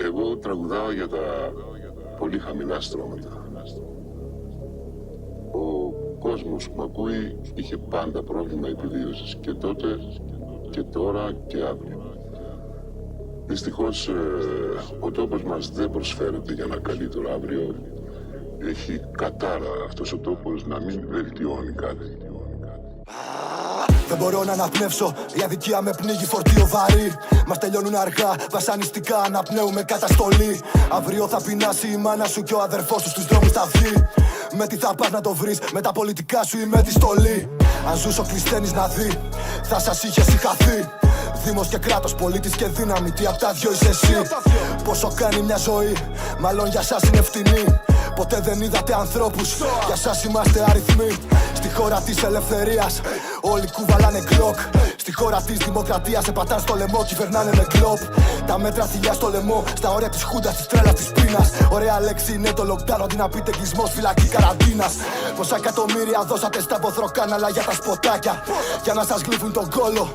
Εγώ τραγουδάω για τα πολύ χαμηλά στρώματα. Ο κόσμος που με ακούει είχε πάντα πρόβλημα επιβίωσης και τότε και τώρα και αύριο. Δυστυχώς ο τόπος μας δεν προσφέρεται για ένα καλύτερο αύριο. Έχει κατάρα αυτός ο τόπος να μην βελτιώνει κάτι. Δεν μπορώ να αναπνεύσω, η αδικία με πνίγει, φορτίο βαρύ. Μας τελειώνουν αργά, βασανιστικά αναπνέουμε καταστολή. Αύριο θα πεινάσει η μάνα σου και ο αδερφός σου στους δρόμους θα βγει. Με τι θα πας να το βρεις, με τα πολιτικά σου ή με τη στολή. Αν ζούς ο Κλεισθένης να δει, θα σας είχε συγχαθεί. Δήμος και κράτος, πολίτης και δύναμη, τι απ' τα δυο είσαι εσύ? Πόσο κάνει μια ζωή, μάλλον για σας είναι φτηνή. Ποτέ δεν είδατε ανθρώπους, για σας είμαστε αριθμοί. Στη χώρα της ελευθερίας, όλοι κουβαλάνε γκλοκ. Στη χώρα της δημοκρατίας, σε πατάνε στο λαιμό, κυβερνάνε με γκλοπ. Τα μέτρα θηλιά στο λαιμό, στα όρια της χούντας, της τρέλας, της πείνας. Ωραία λέξη είναι το lockdown, αντί να πείτε κλεισμός, φυλακή καραντίνας. Πόσα εκατομμύρια δώσατε στα ποθροκάναλα για τα σποτάκια, για να σας γλύφουν τον κόλο,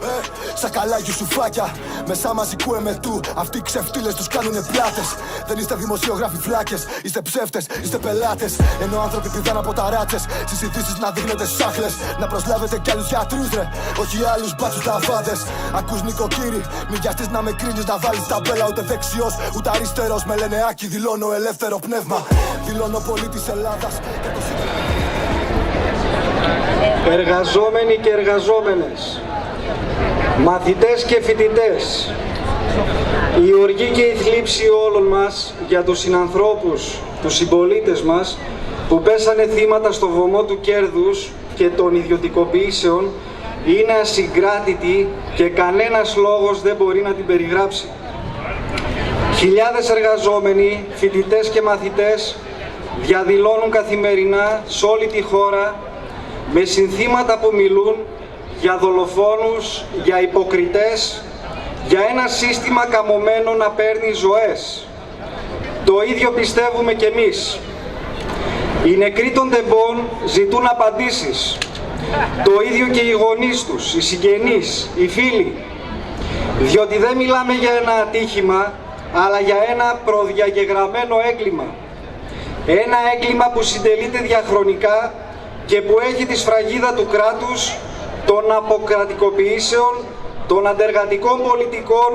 σαν καλά γιουσουφάκια. Μεσά μαζικού εμετού, αυτοί οι ξεφτύλες τους κάνουνε πλάτες. Δεν είστε δημοσιογράφοι φλάκες, είστε ψεύτες, είστε πελάτες. Ενώ άνθρωποι πηδάνε από ταράτσες, στις ειδήσεις να δείχνετε σάχλες. Να προσλάβετε κι άλλους γιατρούς ρε, όχι άλλους μπάτσους ταβάδες. Ακούς νοικοκύρη, μη βιαστείς να με κρίνεις, να βάλεις ταμπέλα. Ούτε δεξιός, ούτε αριστερός, με λένε Άκη, δηλώνω ελεύθερο πνεύμα. Δηλώνω πολίτης Ελλάδας και το Εργαζόμενοι και εργαζόμενες, μαθητές και φοιτητές, η οργή και η θλίψη όλων μας για τους συνανθρώπους, τους συμπολίτες μας που πέσανε θύματα στο βωμό του κέρδους και των ιδιωτικοποιήσεων είναι ασυγκράτητη και κανένας λόγος δεν μπορεί να την περιγράψει. Χιλιάδες εργαζόμενοι, φοιτητές και μαθητές διαδηλώνουν καθημερινά σε όλη τη χώρα με συνθήματα που μιλούν για δολοφόνους, για υποκριτές, για ένα σύστημα καμωμένο να παίρνει ζωές. Το ίδιο πιστεύουμε κι εμείς. Οι νεκροί των τεμπών ζητούν απαντήσεις. Το ίδιο και οι γονείς τους, οι συγγενείς, οι φίλοι. Διότι δεν μιλάμε για ένα ατύχημα, αλλά για ένα προδιαγεγραμμένο έγκλημα. Ένα έγκλημα που συντελείται διαχρονικά και που έχει τη σφραγίδα του κράτους, των αποκρατικοποιήσεων, των αντεργατικών πολιτικών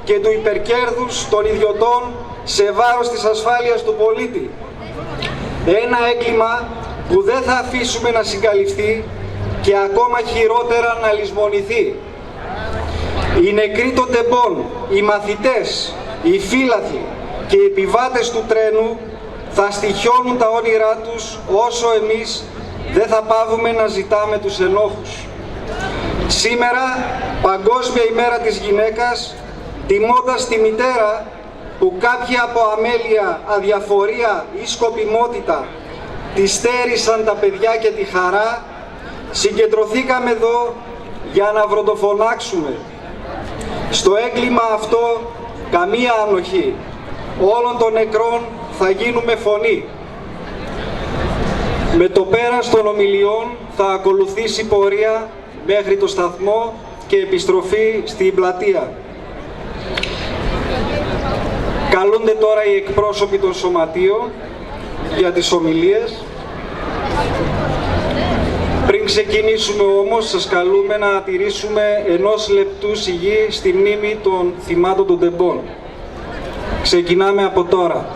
και του υπερκέρδους των ιδιωτών σε βάρος της ασφάλειας του πολίτη. Ένα έγκλημα που δεν θα αφήσουμε να συγκαλυφθεί και ακόμα χειρότερα να λησμονηθεί. Οι νεκροί των τεμπών, οι μαθητές, οι φύλαθλοι και οι επιβάτες του τρένου θα στοιχιώνουν τα όνειρά τους όσο εμείς δεν θα παύουμε να ζητάμε τους ενόχους. Σήμερα, Παγκόσμια ημέρα της γυναίκας, τιμώντας τη μητέρα που κάποιοι από αμέλεια, αδιαφορία ή σκοπιμότητα τη στέρισαν τα παιδιά και τη χαρά, συγκεντρωθήκαμε εδώ για να βροντοφωνάξουμε. Στο έγκλημα αυτό καμία ανοχή. Όλων των νεκρών θα γίνουμε φωνή. Με το πέρας των ομιλιών θα ακολουθήσει πορεία μέχρι το σταθμό και επιστροφή στην πλατεία. Καλούνται τώρα οι εκπρόσωποι των σωματείων για τις ομιλίες. Πριν ξεκινήσουμε όμως, σας καλούμε να τηρήσουμε 1 λεπτού σιγή στη μνήμη των θυμάτων των τεμπών. Ξεκινάμε από τώρα.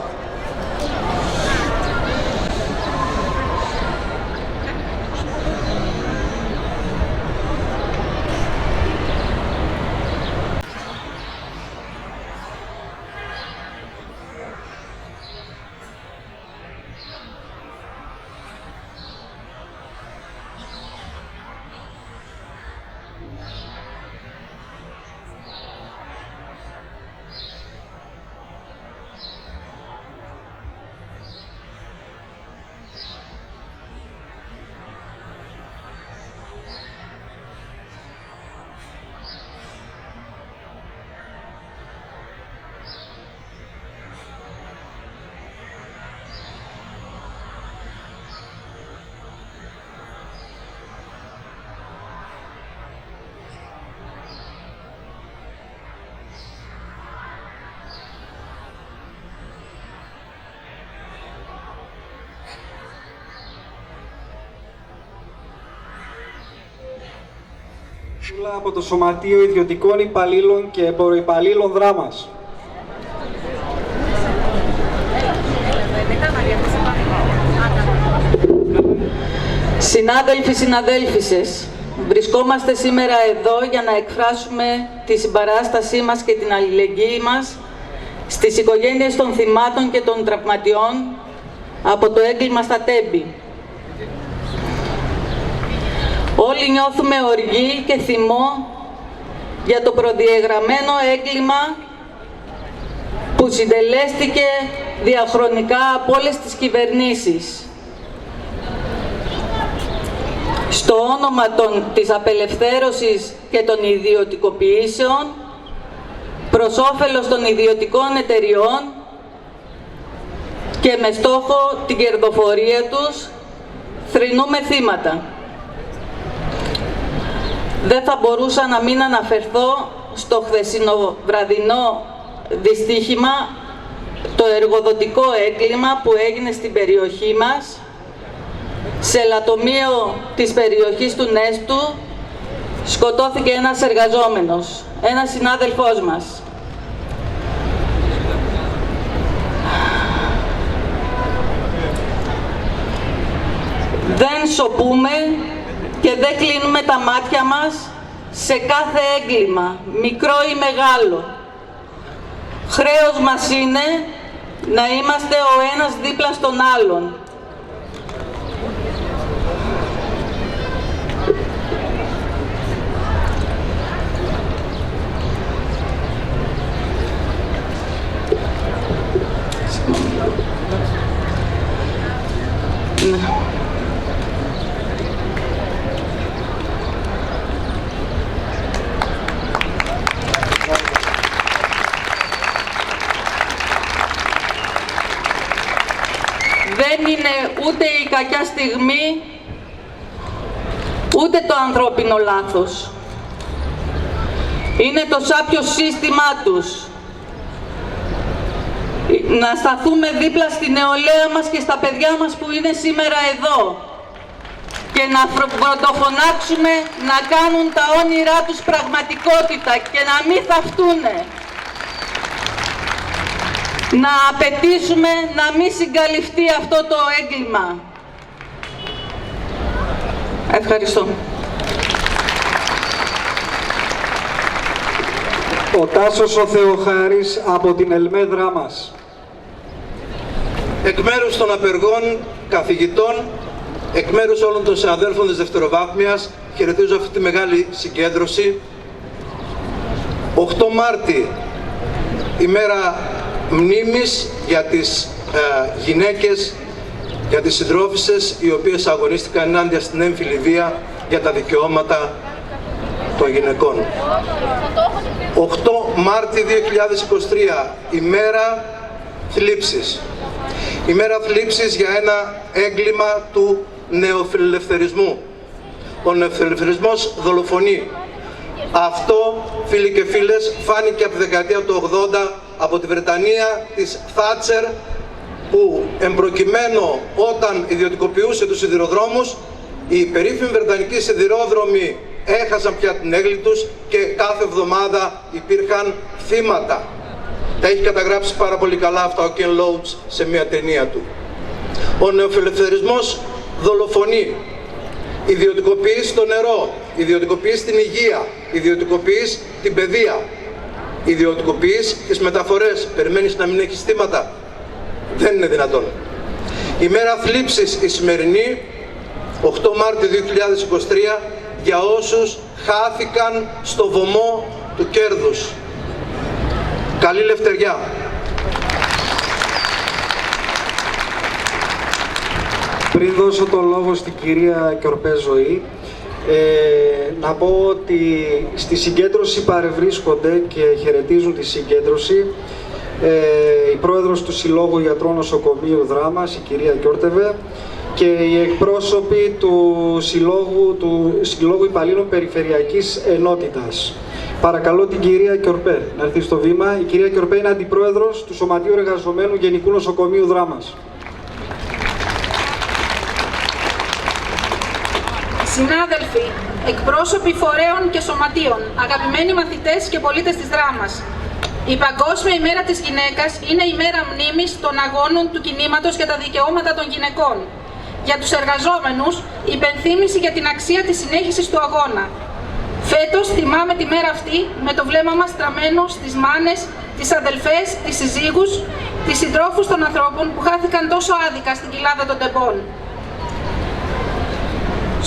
από το Σωματείο Ιδιωτικών Υπαλλήλων και Εμποροϊπαλλήλων Δράμας. Συνάδελφοι, συναδέλφισες, βρισκόμαστε σήμερα εδώ για να εκφράσουμε τη συμπαράστασή μας και την αλληλεγγύη μας στις οικογένειες των θυμάτων και των τραυματιών από το έγκλημα στα Τέμπη. Όλοι νιώθουμε οργή και θυμό για το προδιαγραμμένο έγκλημα που συντελέστηκε διαχρονικά από όλες τις κυβερνήσεις. Στο όνομα της απελευθέρωσης και των ιδιωτικοποιήσεων, προς όφελος των ιδιωτικών εταιριών και με στόχο την κερδοφορία τους, θρηνούμε θύματα. Δεν θα μπορούσα να μην αναφερθώ στο χθεσινό βραδινό δυστύχημα, το εργοδοτικό έγκλημα που έγινε στην περιοχή μας, σε λατομείο της περιοχής του Νέστου. Σκοτώθηκε ένας εργαζόμενος, ένας συνάδελφός μας. Δεν σωπούμε και δεν κλείνουμε τα μάτια μας σε κάθε έγκλημα, μικρό ή μεγάλο. Χρέος μας είναι να είμαστε ο ένας δίπλα στον άλλον. Δεν είναι ούτε η κακιά στιγμή, ούτε το ανθρώπινο λάθος. Είναι το σάπιο σύστημά τους. Να σταθούμε δίπλα στη νεολαία μας και στα παιδιά μας που είναι σήμερα εδώ και να πρωτοφωνάξουμε να κάνουν τα όνειρά τους πραγματικότητα και να μην θαυτούνε. Να απαιτήσουμε να μην συγκαλυφθεί αυτό το έγκλημα. Ευχαριστώ. Ο Τάσος ο Θεοχάρης από την Ελμέδρα μας. Εκ μέρους των απεργών καθηγητών, εκ μέρους όλων των συναδέλφων της δευτεροβάθμιας, χαιρετίζω αυτή τη μεγάλη συγκέντρωση. 8 Μάρτη, ημέρα μνήμης για τις γυναίκες, για τις συντρόφισσες οι οποίες αγωνίστηκαν ενάντια στην έμφυλη βία για τα δικαιώματα των γυναικών. 8 Μάρτη 2023, ημέρα θλίψης. Ημέρα θλίψης για ένα έγκλημα του νεοφιλελευθερισμού. Ο νεοφιλελευθερισμός δολοφονεί. Αυτό, φίλοι και φίλες, φάνηκε από τη δεκαετία του 80 από τη Βρετανία της Θάτσερ, που εμπροκειμένου όταν ιδιωτικοποιούσε τους σιδηροδρόμους, οι περίφημοι βρετανικοί σιδηρόδρομοι έχασαν πια την έγκλη τους και κάθε εβδομάδα υπήρχαν θύματα. Τα έχει καταγράψει πάρα πολύ καλά αυτά ο Ken Loach σε μια ταινία του. Ο νεοφιλελευθερισμός δολοφονεί. Ιδιωτικοποιείς το νερό, ιδιωτικοποιείς την υγεία, ιδιωτικοποιείς την παιδεία, ιδιωτικοποιείς τις μεταφορές. Περιμένεις να μην έχεις θύματα? Δεν είναι δυνατόν. Η μέρα θλίψης η σημερινή, 8 Μάρτη 2023, για όσους χάθηκαν στο βωμό του κέρδους. Καλή λευτεριά. Πριν δώσω τον λόγο στην κυρία Κιορπέ Ζωή, να πω ότι στη συγκέντρωση παρευρίσκονται και χαιρετίζουν τη συγκέντρωση η πρόεδρος του Συλλόγου Ιατρών Νοσοκομείου Δράμας, η κυρία Κιόρτεβε, και οι εκπρόσωποι του Συλλόγου Υπαλλήλων Περιφερειακής Ενότητας. Παρακαλώ την κυρία Κιορπέ να έρθει στο βήμα. Η κυρία Κιορπέ είναι αντιπρόεδρος του Σωματείου Εργαζομένου Γενικού Νοσοκομείου Δράμας. Συνάδελφοι, εκπρόσωποι φορέων και σωματείων, αγαπημένοι μαθητές και πολίτες της Δράμας. Η Παγκόσμια ημέρα της γυναίκας είναι η μέρα μνήμης των αγώνων του κινήματος για τα δικαιώματα των γυναικών. Για τους εργαζόμενους, υπενθύμηση για την αξία της συνέχισης του αγώνα. Φέτος τιμάμε τη μέρα αυτή με το βλέμμα μας στραμμένο στις μάνες, τις αδελφές, τις συζύγους, τις συντρόφους των ανθρώπων που χάθηκαν τόσο άδικα στην κοιλάδα των τεμπών.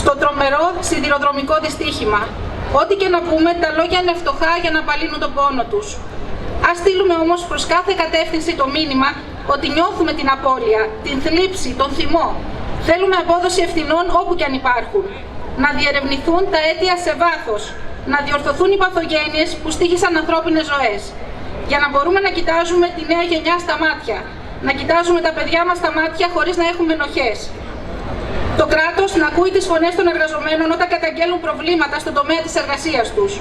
Στο τρομερό σιδηροδρομικό δυστύχημα. Ό,τι και να πούμε, τα λόγια είναι φτωχά για να απαλύνουν τον πόνο τους. Ας στείλουμε όμως προς κάθε κατεύθυνση το μήνυμα ότι νιώθουμε την απώλεια, την θλίψη, τον θυμό. Θέλουμε απόδοση ευθυνών όπου και αν υπάρχουν. Να διερευνηθούν τα αίτια σε βάθος. Να διορθωθούν οι παθογένειες που στοίχησαν ανθρώπινες ζωές. Για να μπορούμε να κοιτάζουμε τη νέα γενιά στα μάτια. Να κοιτάζουμε τα παιδιά μας στα μάτια χωρίς να έχουμε ενοχές. Το κράτος να ακούει τις φωνές των εργαζομένων όταν καταγγέλουν προβλήματα στον τομέα της εργασίας τους.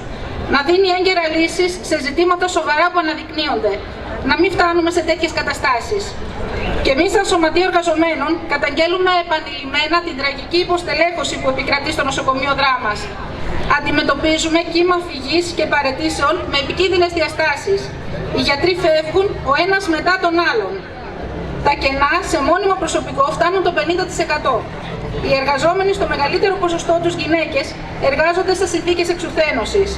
Να δίνει έγκαιρα λύσεις σε ζητήματα σοβαρά που αναδεικνύονται. Να μην φτάνουμε σε τέτοιες καταστάσεις. Και εμείς, σαν Σωματείο Εργαζομένων, καταγγέλουμε επανειλημμένα την τραγική υποστελέχωση που επικρατεί στο νοσοκομείο Δράμας. Αντιμετωπίζουμε κύμα φυγής και παραιτήσεων με επικίνδυνες διαστάσεις. Οι γιατροί φεύγουν ο ένας μετά τον άλλον. Τα κενά σε μόνιμο προσωπικό φτάνουν το 50%. Οι εργαζόμενοι, στο μεγαλύτερο ποσοστό τους γυναίκες, εργάζονται σε συνθήκες εξουθένωσης.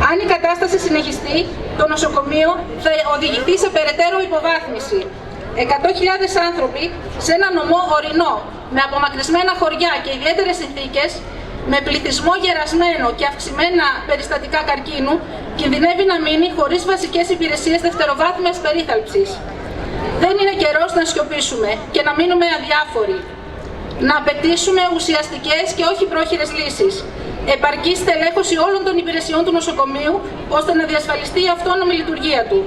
Αν η κατάσταση συνεχιστεί, το νοσοκομείο θα οδηγηθεί σε περαιτέρω υποβάθμιση. 100.000 άνθρωποι σε ένα νομό ορεινό, με απομακρυσμένα χωριά και ιδιαίτερες συνθήκες, με πληθυσμό γερασμένο και αυξημένα περιστατικά καρκίνου, κινδυνεύει να μείνει χωρίς βασικές υπηρεσίες δευτεροβάθμιας περίθαλψης. Δεν είναι καιρός να σιωπήσουμε και να μείνουμε αδιάφοροι. Να απαιτήσουμε ουσιαστικές και όχι πρόχειρες λύσεις. Επαρκή στελέχωση όλων των υπηρεσιών του νοσοκομείου, ώστε να διασφαλιστεί η αυτόνομη λειτουργία του.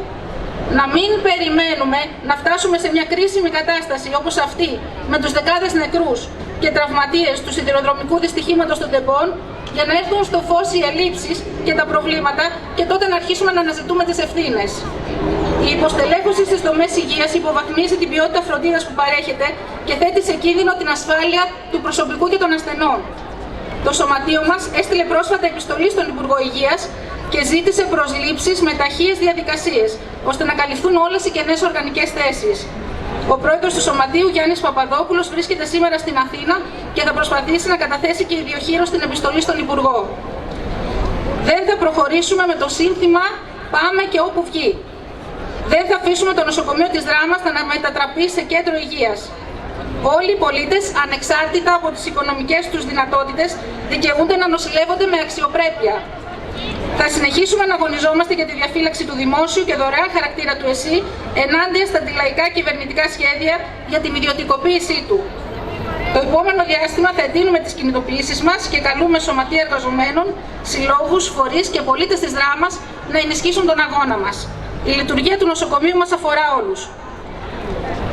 Να μην περιμένουμε να φτάσουμε σε μια κρίσιμη κατάσταση όπως αυτή, με τους δεκάδες νεκρούς και τραυματίες του σιδηροδρομικού δυστυχήματος των τεμπών, για να έρθουν στο φως οι ελλείψεις και τα προβλήματα και τότε να αρχίσουμε να αναζητούμε τις ευθύνες. Η υποστελέχωση στις δομές υγείας υποβαθμίζει την ποιότητα φροντίδας που παρέχεται και θέτει σε κίνδυνο την ασφάλεια του προσωπικού και των ασθενών. Το Σωματείο μας έστειλε πρόσφατα επιστολή στον Υπουργό Υγείας και ζήτησε προσλήψεις με ταχείες διαδικασίες, ώστε να καλυφθούν όλες οι κενές οργανικές θέσεις. Ο πρόεδρος του Σωματείου, Γιάννης Παπαδόπουλος, βρίσκεται σήμερα στην Αθήνα και θα προσπαθήσει να καταθέσει και ιδιοχείρως την επιστολή στον Υπουργό. Δεν θα προχωρήσουμε με το σύνθημα «Πάμε και όπου βγει». Δεν θα αφήσουμε το νοσοκομείο της Δράμας να μετατραπεί σε κέντρο υγείας. Όλοι οι πολίτες, ανεξάρτητα από τις οικονομικές τους δυνατότητες, δικαιούνται να νοσηλεύονται με αξιοπρέπεια. Θα συνεχίσουμε να αγωνιζόμαστε για τη διαφύλαξη του δημόσιου και δωρεάν χαρακτήρα του ΕΣΥ ενάντια στα αντιλαϊκά κυβερνητικά σχέδια για την ιδιωτικοποίησή του. Το επόμενο διάστημα θα εντείνουμε τις κινητοποιήσεις μας και καλούμε σωματεία εργαζομένων, συλλόγους, φορείς και πολίτες της Δράμας να ενισχύσουν τον αγώνα μας. Η λειτουργία του νοσοκομείου μας αφορά όλους.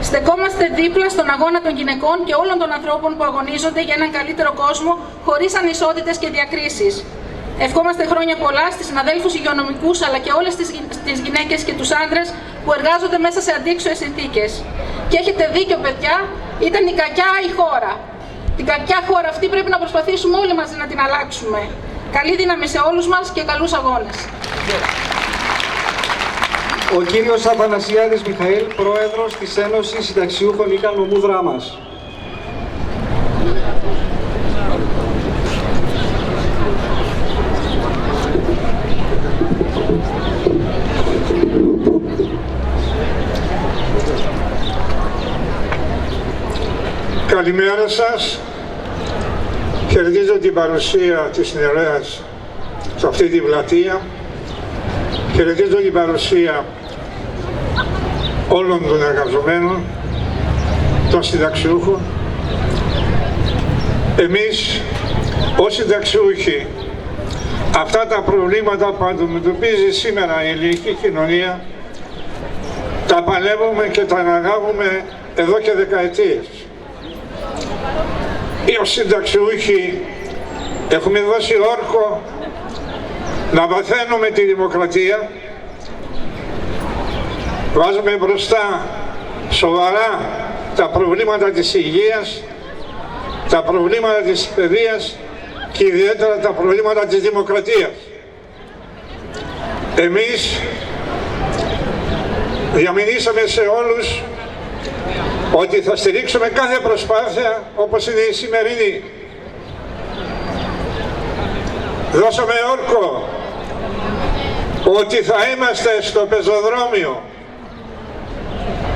Στεκόμαστε δίπλα στον αγώνα των γυναικών και όλων των ανθρώπων που αγωνίζονται για έναν καλύτερο κόσμο, χωρίς ανισότητες και διακρίσεις. Ευχόμαστε χρόνια πολλά στις συναδέλφους υγειονομικούς, αλλά και όλες τις γυναίκες και τους άντρες που εργάζονται μέσα σε αντίξωες συνθήκες. Και έχετε δίκιο, παιδιά, ήταν η κακιά η χώρα. Την κακιά χώρα αυτή πρέπει να προσπαθήσουμε όλοι μαζί να την αλλάξουμε. Καλή δύναμη σε όλους μας και καλούς αγώνες. Ο κύριος Αθανασιάδης Μιχαήλ, πρόεδρος της Ένωσης Συνταξιούχων Ίκα Νομού Δράμας. Καλημέρα σας. Χαιρετίζω την παρουσία της νεολαίας σε αυτή την πλατεία. Χαιρετίζω την παρουσία όλων των εργαζομένων, των συνταξιούχων. Εμείς ως συνταξιούχοι αυτά τα προβλήματα που αντιμετωπίζει σήμερα η ελληνική κοινωνία τα παλεύουμε και τα αναγάγουμε εδώ και δεκαετίες. Ως συνταξιούχοι έχουμε δώσει όρκο να βαθαίνουμε τη δημοκρατία, βάζουμε μπροστά σοβαρά τα προβλήματα της υγείας, τα προβλήματα της παιδείας και ιδιαίτερα τα προβλήματα της δημοκρατίας. Εμείς διαμηνήσαμε σε όλους ότι θα στηρίξουμε κάθε προσπάθεια όπως είναι η σημερινή. Δώσαμε όρκο ότι θα είμαστε στο πεζοδρόμιο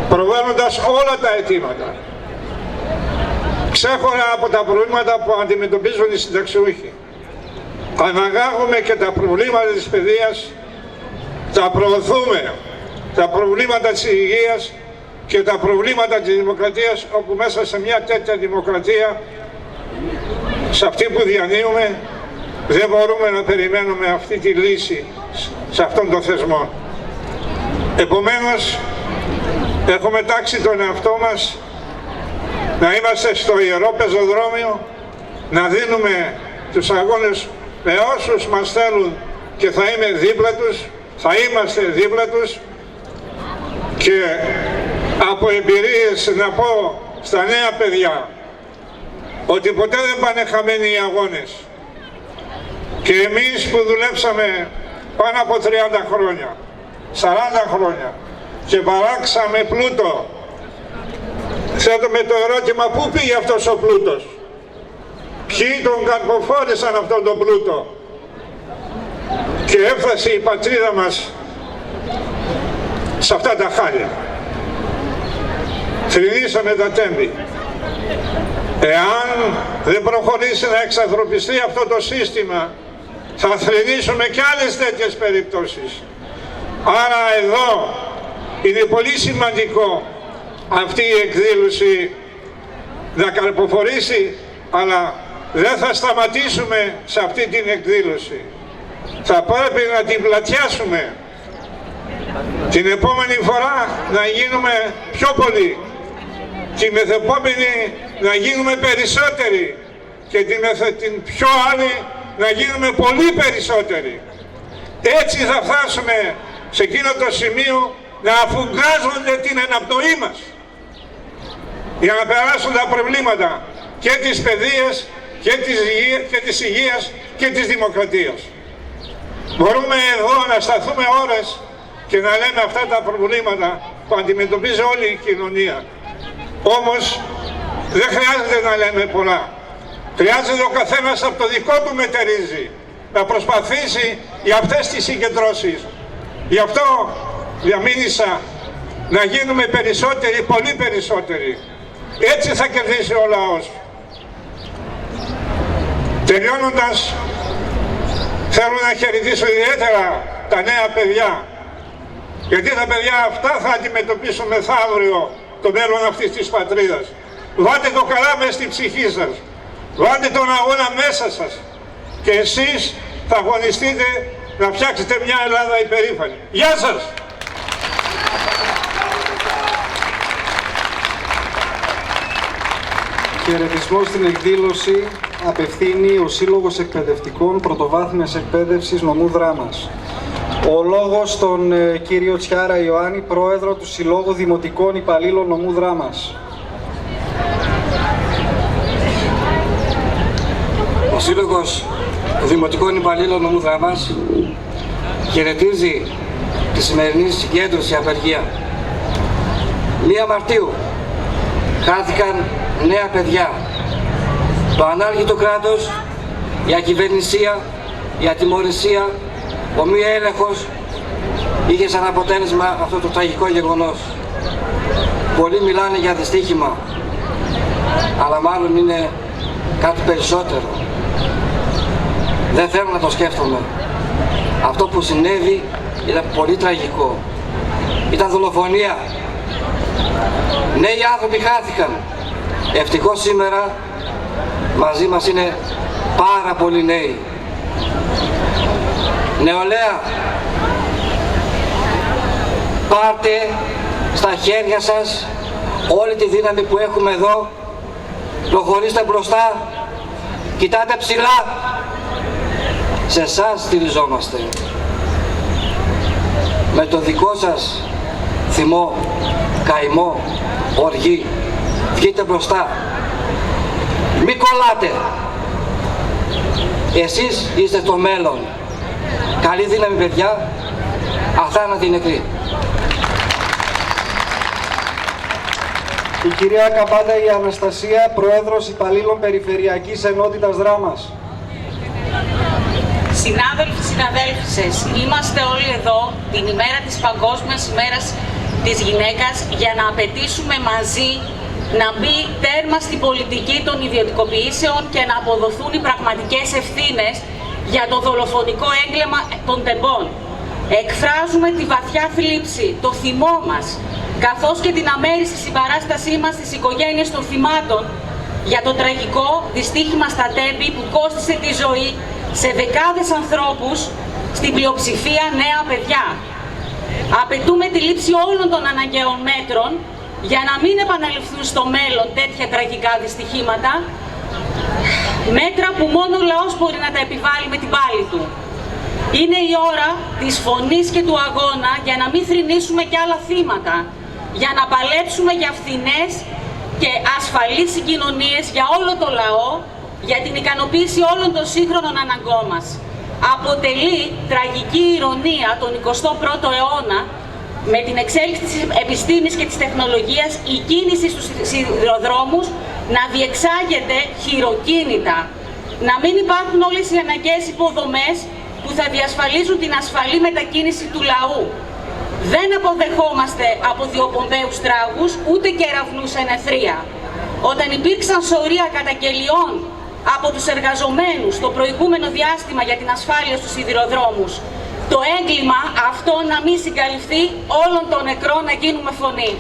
προβάλλοντας όλα τα αιτήματα, ξέχωρα από τα προβλήματα που αντιμετωπίζουν οι συνταξιούχοι. Αναγάγουμε και τα προβλήματα της παιδείας, τα προωθούμε, τα προβλήματα της υγείας και τα προβλήματα της δημοκρατίας, όπου μέσα σε μια τέτοια δημοκρατία, σε αυτή που διανύουμε, δεν μπορούμε να περιμένουμε αυτή τη λύση σε αυτόν τον θεσμό. Επομένως, έχουμε τάξει τον εαυτό μας να είμαστε στο ιερό πεζοδρόμιο, να δίνουμε τους αγώνες με όσους μας θέλουν και θα είμαι δίπλα τους, θα είμαστε δίπλα τους, και από εμπειρίες να πω στα νέα παιδιά ότι ποτέ δεν πάνε χαμένοι οι αγώνες. Και εμείς που δουλέψαμε πάνω από 30 χρόνια, 40 χρόνια και παράξαμε πλούτο, θέτουμε το ερώτημα, πού πήγε αυτός ο πλούτος, ποιοι τον καρποφόρησαν αυτόν τον πλούτο, και έφτασε η πατρίδα μας σε αυτά τα χάλια. Θρηνήσαμε τα τέμπη. Εάν δεν προχωρήσει να εξανθρωπιστεί αυτό το σύστημα, θα θρηνήσουμε και άλλες τέτοιες περιπτώσεις. Άρα εδώ είναι πολύ σημαντικό αυτή η εκδήλωση να καρποφορήσει, αλλά δεν θα σταματήσουμε σε αυτή την εκδήλωση. Θα πρέπει να την πλατιάσουμε. Την επόμενη φορά να γίνουμε πιο πολλοί, την μεθεπόμενη να γίνουμε περισσότεροι και την πιο άλλη να γίνουμε πολύ περισσότεροι. Έτσι θα φτάσουμε σε εκείνο το σημείο να αφουγκράζονται την αναπνοή μας για να περάσουν τα προβλήματα και της παιδείας και της υγείας και της δημοκρατίας. Μπορούμε εδώ να σταθούμε ώρες και να λέμε αυτά τα προβλήματα που αντιμετωπίζει όλη η κοινωνία. Όμως δεν χρειάζεται να λέμε πολλά. Χρειάζεται ο καθένας από το δικό του μετερίζει να προσπαθήσει για αυτές τις συγκεντρώσεις. Γι' αυτό διαμήνυσα να γίνουμε περισσότεροι, πολύ περισσότεροι. Έτσι θα κερδίσει ο λαός. Τελειώνοντας, θέλω να χαιρετήσω ιδιαίτερα τα νέα παιδιά, γιατί τα παιδιά αυτά θα αντιμετωπίσουν μεθαύριο το μέλλον αυτής της πατρίδας. Βάλτε το καλά μες στη ψυχή σας, βάλτε τον αγώνα μέσα σας και εσείς θα αγωνιστείτε να φτιάξετε μια Ελλάδα υπερήφανη. Γεια σας! Χαιρετισμό στην εκδήλωση απευθύνει ο Σύλλογος Εκπαιδευτικών Πρωτοβάθμιας Εκπαίδευσης Νομού Δράμας. Ο λόγος στον κύριο Τσιάρα Ιωάννη, πρόεδρο του Συλλόγου Δημοτικών Υπαλλήλων Νομού Δράμας. Ο Σύλλογος Δημοτικών Υπαλλήλων Νομού Δράμας χαιρετίζει τη σημερινή συγκέντρωση απεργία. 1 Μαρτίου χάθηκαν νέα παιδιά. Το ανάρχητο κράτος, η ακυβερνησία, η ατιμωρησία, ο μη έλεγχος είχε σαν αποτέλεσμα αυτό το τραγικό γεγονός. Πολλοί μιλάνε για δυστύχημα, αλλά μάλλον είναι κάτι περισσότερο. Δεν θέλω να το σκέφτομαι. Αυτό που συνέβη ήταν πολύ τραγικό. Ήταν δολοφονία. Νέοι άνθρωποι χάθηκαν. Ευτυχώς σήμερα μαζί μας είναι πάρα πολλοί νέοι. Νεολαία, πάρτε στα χέρια σας όλη τη δύναμη που έχουμε εδώ, προχωρήστε μπροστά, κοιτάτε ψηλά, σε εσάς στηριζόμαστε. Με το δικό σας θυμό, καημό, οργή, βγείτε μπροστά, μη κολλάτε. Εσείς είστε το μέλλον. Καλή δύναμη, παιδιά. Αθάνατη νεκρή. Η κυρία Καμπάντα η Αναστασία, Πρόεδρος Υπαλλήλων Περιφερειακής Ενότητας Δράμας. Συνάδελφοι, συναδέλφισες, είμαστε όλοι εδώ την ημέρα της Παγκόσμιας ημέρας της γυναίκας για να απαιτήσουμε μαζί να μπει τέρμα στην πολιτική των ιδιωτικοποιήσεων και να αποδοθούν οι πραγματικές ευθύνες για το δολοφονικό έγκλημα των τεμπών. Εκφράζουμε τη βαθιά θλίψη, το θυμό μας, καθώς και την αμέριστη συμπαράστασή μας στις οικογένειες των θυμάτων για το τραγικό δυστύχημα στα Τέμπη που κόστισε τη ζωή σε δεκάδες ανθρώπους, στην πλειοψηφία νέα παιδιά. Απαιτούμε τη λήψη όλων των αναγκαίων μέτρων για να μην επαναληφθούν στο μέλλον τέτοια τραγικά δυστυχήματα, μέτρα που μόνο ο λαός μπορεί να τα επιβάλλει με την πάλη του. Είναι η ώρα της φωνής και του αγώνα για να μην θρηνήσουμε κι άλλα θύματα, για να παλέψουμε για φθηνές και ασφαλείς συγκοινωνίες για όλο το λαό, για την ικανοποίηση όλων των σύγχρονων αναγκών μας. Αποτελεί τραγική ηρωνία τον 21ο αιώνα, με την εξέλιξη της επιστήμης και της τεχνολογίας, η κίνηση στους σιδηροδρόμους να διεξάγεται χειροκίνητα. Να μην υπάρχουν όλες οι αναγκαίες υποδομές που θα διασφαλίζουν την ασφαλή μετακίνηση του λαού. Δεν αποδεχόμαστε αποδιοπομπαίους τράγους, ούτε κεραυνούς εν αιθρία. Όταν υπήρξαν σωρία καταγγελιών από τους εργαζομένους το προηγούμενο διάστημα για την ασφάλεια στους σιδηροδρόμους, το έγκλημα αυτό να μην συγκαλυφθεί, όλων των νεκρών να γίνουμε φωνή.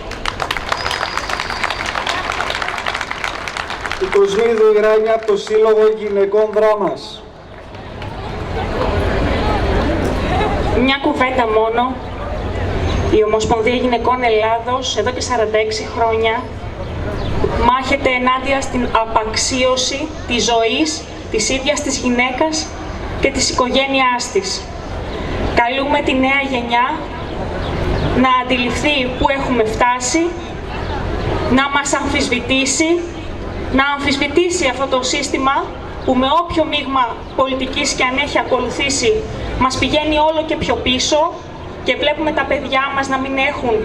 Η Κοσμίδου Ιράνια από το Σύλλογο Γυναικών Δράμας. Μια κουβέντα μόνο. Η Ομοσπονδία Γυναικών Ελλάδος εδώ και 46 χρόνια μάχεται ενάντια στην απαξίωση της ζωής της ίδιας της γυναίκας και της οικογένειάς της. Καλούμε τη νέα γενιά να αντιληφθεί πού έχουμε φτάσει, να μας αμφισβητήσει, να αμφισβητήσει αυτό το σύστημα που με όποιο μείγμα πολιτικής και αν έχει ακολουθήσει μας πηγαίνει όλο και πιο πίσω και βλέπουμε τα παιδιά μας να μην έχουν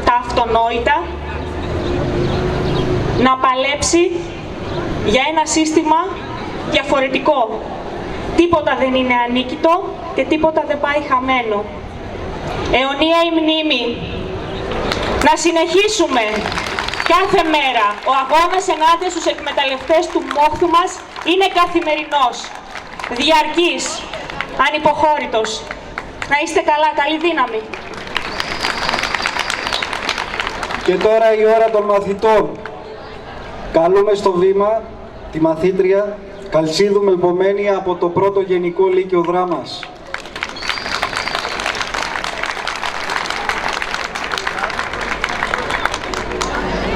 τα αυτονόητα, να παλέψει για ένα σύστημα διαφορετικό. Τίποτα δεν είναι ανίκητο και τίποτα δεν πάει χαμένο. Αιωνία η μνήμη. Να συνεχίσουμε κάθε μέρα. Ο αγώνας ενάντια στους εκμεταλλευτές του μόχθου μας είναι καθημερινός, διαρκής, ανυποχώρητος. Να είστε καλά, καλή δύναμη. Και τώρα η ώρα των μαθητών. Καλούμε στο βήμα τη μαθήτρια Καλσίδου Μελπομένη από το πρώτο Γενικό Λύκειο Δράμας.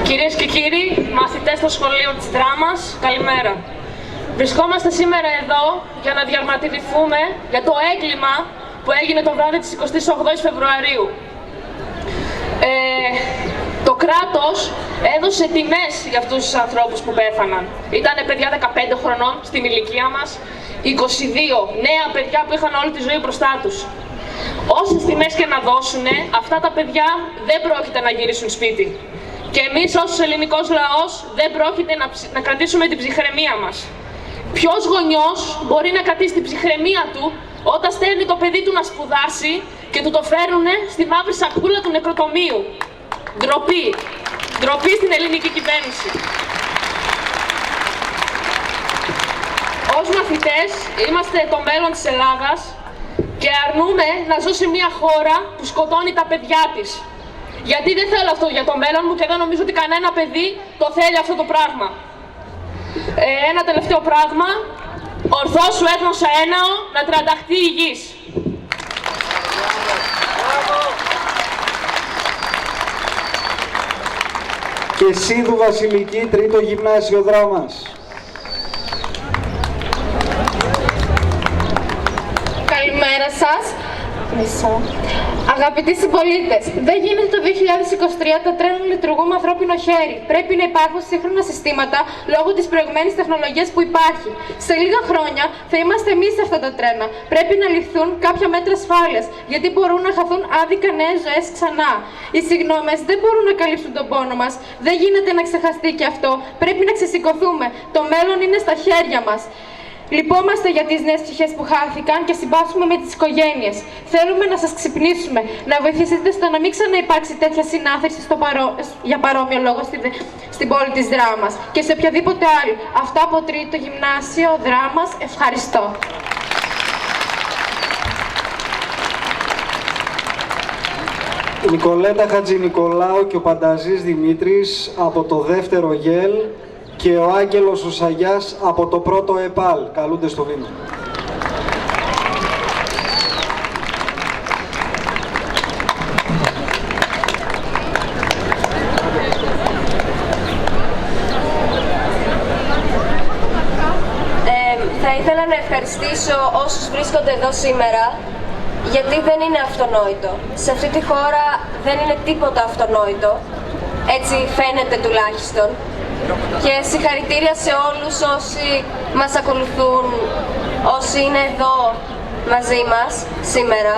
Κυρίες και κύριοι, μαθητές στο σχολείο της Δράμας, καλημέρα. Βρισκόμαστε σήμερα εδώ για να διαμαρτυρηθούμε για το έγκλημα που έγινε το βράδυ της 28ης Φεβρουαρίου. Το κράτος έδωσε τιμές για αυτούς τους ανθρώπους που πέθαναν. Ήτανε παιδιά 15 χρονών στην ηλικία μας, 22 νέα παιδιά που είχαν όλη τη ζωή μπροστά τους. Όσες τιμές και να δώσουνε, αυτά τα παιδιά δεν πρόκειται να γυρίσουν σπίτι. Και εμείς ως ελληνικός λαός δεν πρόκειται να κρατήσουμε την ψυχραιμία μας. Ποιος γονιός μπορεί να κρατήσει την ψυχραιμία του όταν στέλνει το παιδί του να σπουδάσει και του το φέρουνε στη μαύρη σακούλα του νεκροτομείου? Ντροπή. Ντροπή στην ελληνική κυβέρνηση. Ως μαθητές είμαστε το μέλλον της Ελλάδας και αρνούμε να ζω σε μια χώρα που σκοτώνει τα παιδιά της. Γιατί δεν θέλω αυτό για το μέλλον μου και δεν νομίζω ότι κανένα παιδί το θέλει αυτό το πράγμα. Ένα τελευταίο πράγμα. Ορθώς σου έθνος αέναο να τρανταχτεί η γης. Και Σίδου Βασιλική, τρίτο Γυμνάσιο Δράμας. Καλημέρα σας. Μισό. Αγαπητοί συμπολίτες, δεν γίνεται το 2023 τα τρένα να λειτουργούν με ανθρώπινο χέρι. Πρέπει να υπάρχουν σύγχρονα συστήματα λόγω της προηγμένης τεχνολογίας που υπάρχει. Σε λίγα χρόνια θα είμαστε εμείς σε αυτά τα τρένα. Πρέπει να ληφθούν κάποια μέτρα ασφάλειας, γιατί μπορούν να χαθούν άδικα νέες ζωές ξανά. Οι συγγνώμες δεν μπορούν να καλύψουν τον πόνο μας. Δεν γίνεται να ξεχαστεί και αυτό. Πρέπει να ξεσηκωθούμε. Το μέλλον είναι στα χέρια μας. Λυπόμαστε για τις νέες ψυχές που χάθηκαν και συμπάσχουμε με τις οικογένειες. Θέλουμε να σας ξυπνήσουμε, να βοηθήσετε στο να μην ξαναυπάρξει τέτοια συνάθρηση για παρόμοιο λόγο στην πόλη της Δράμας και σε οποιαδήποτε άλλη. Αυτά από Τρίτο Γυμνάσιο Δράμας. Ευχαριστώ. Η Νικολέτα Χατζηνικολάου και ο Πανταζής Δημήτρης από το δεύτερο ΓΕΛ και ο Άγγελος ο Σαγιάς από το πρώτο ΕΠΑΛ. Καλούνται στο βήμα. Θα ήθελα να ευχαριστήσω όσους βρίσκονται εδώ σήμερα, γιατί δεν είναι αυτονόητο. Σε αυτή τη χώρα δεν είναι τίποτα αυτονόητο, έτσι φαίνεται τουλάχιστον. Και συγχαρητήρια σε όλους όσοι μας ακολουθούν, όσοι είναι εδώ μαζί μας σήμερα.